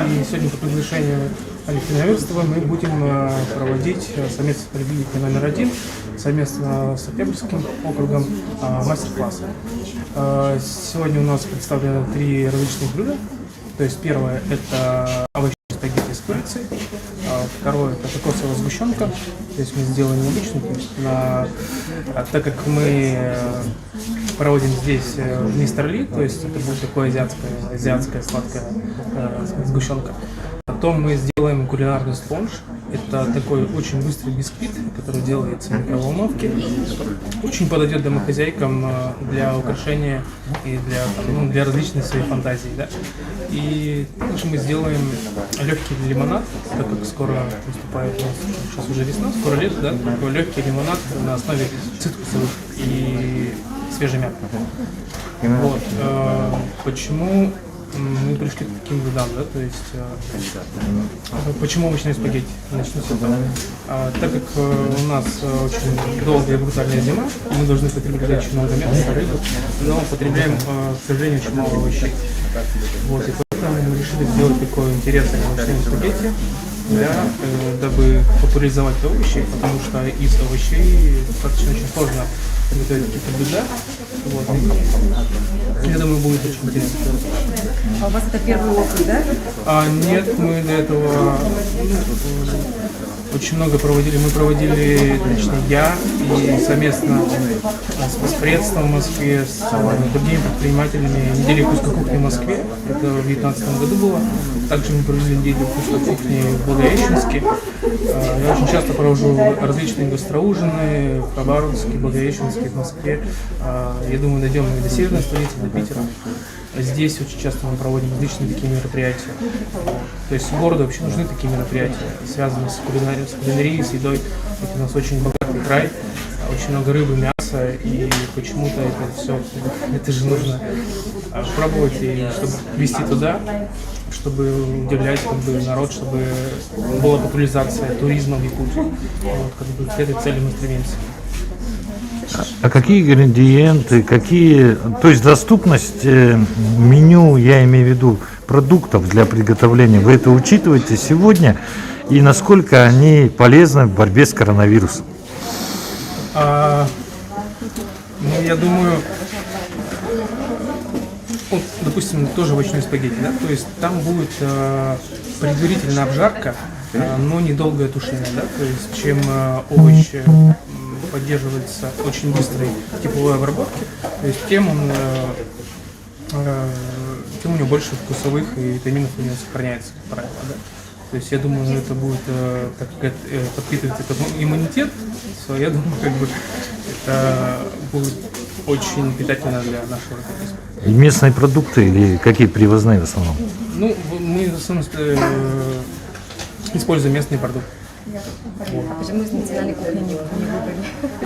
И сегодня по приглашению Алексея Наверстова мы будем проводить совместно с поликлиникой номер 1, совместно с Октябрьским округом мастер-классы. Сегодня у нас представлено 3 различных блюда. То есть первое – это овощные спагетти с курицей, второе – это кокосовая сгущенка. То есть мы сделаем необычную, так как мы проводим здесь в Мистер Ли, то есть это будет такое азиатская сладкая сгущенка. Потом мы сделаем кулинарный спонж. Это такой очень быстрый бисквит, который делается в микроволновке. Очень подойдет домохозяйкам для украшения и для различных своих фантазий. Да? И также мы сделаем легкий лимонад, так как скоро наступает у нас, сейчас уже весна, скоро лето, да? Такой легкий лимонад на основе цитрусовых и свежей мяты. Вот. Почему мы пришли к таким блюдам, да, то есть почему овощные спагетти? Начну с этого. Так как у нас очень долгая и брутальная зима, мы должны потреблять очень много мяса, рыбы, но потребляем, к сожалению, очень мало овощей. Вот, и поэтому мы решили сделать такое интересное овощные спагетти, дабы популяризовать овощи, потому что из овощей достаточно очень сложно приготовить какие-то блюда. Вот. Я думаю, будет очень интересно. А у вас это первый опыт, да? Нет, мы до этого очень много проводили. Мы проводили, точнее, я и совместно с предством в Москве, с другими предпринимателями недели вкусной кухни в Москве. Это в 2019 году было. Также мы провели неделю вкусной кухни в Благовещенске. Я очень часто провожу различные гастроужины в Хабаровске, Благовещенске, в Москве. Я думаю, дойдем и до северной столицы, до Питера. Здесь очень часто мы проводим различные такие мероприятия. То есть городу вообще нужны такие мероприятия, связанные с кулинарией, с едой. Это у нас очень богатый край, очень много рыбы, мяса, и почему-то это все, это же нужно пробовать, и чтобы везти туда, чтобы удивлять народ, чтобы была популяризация туризма в Якутии. Вот, к этой цели мы стремимся. А какие ингредиенты, то есть доступность меню, я имею в виду продуктов для приготовления, вы это учитываете сегодня, и насколько они полезны в борьбе с коронавирусом? Я думаю, вот, допустим, тоже овощные спагетти, да, то есть там будет предварительная обжарка, но недолгое тушение, да, то есть чем овощи поддерживается очень быстрой тепловой обработки, то есть тем у него больше вкусовых и витаминов у него сохраняется, как правило, да. То есть я думаю, это будет подпитывать этот иммунитет, я думаю, это будет очень питательно для нашего организма. И местные продукты или какие привозные в основном? Ну, мы в основном используем местные продукты. Почему из национальной кухни не выбрали?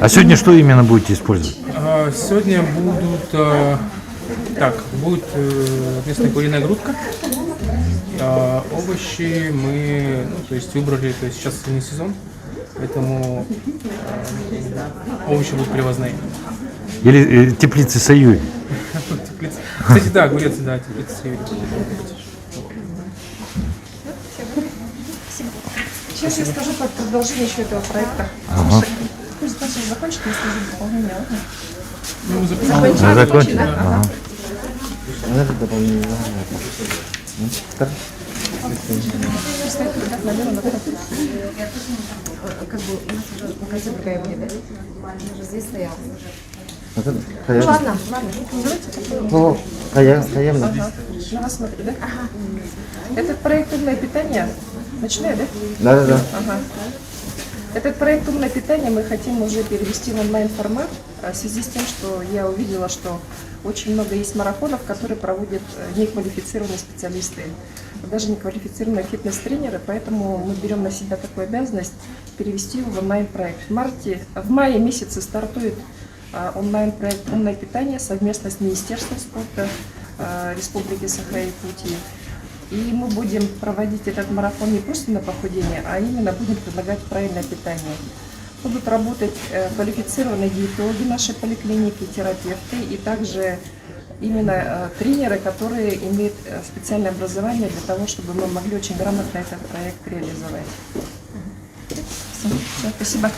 А сегодня что именно будете использовать? Сегодня будет местная куриная грудка. Овощи мы выбрали, то есть сейчас не сезон, поэтому овощи будут привозные. Или теплицы Союз? Кстати, да, огурец, да, теплицы Союз. Сейчас я скажу под продолжение еще этого проекта. Пусть сначала закончит, я скажу дополнение. Закончить? Да? Это дополнение. Как бы у нас уже магазин другая будет, да? Уже здесь стоял. Ну Ладно, давайте. Ну, таемно. Ага. На вас смотрю, да? Ага. Этот проект «Умное питание». Начинаю, да? Да. Ага. Этот проект «Умное питание» мы хотим уже перевести в онлайн-формат в связи с тем, что я увидела, что очень много есть марафонов, которые проводят неквалифицированные специалисты, даже неквалифицированные фитнес-тренеры, поэтому мы берем на себя такую обязанность перевести его в онлайн-проект. В мае месяце стартует онлайн-проект «Умное питание» совместно с Министерством спорта Республики Саха-Якутия. И мы будем проводить этот марафон не просто на похудение, а именно будем предлагать правильное питание. Будут работать квалифицированные диетологи нашей поликлиники, терапевты и также именно тренеры, которые имеют специальное образование для того, чтобы мы могли очень грамотно этот проект реализовать. Все, спасибо.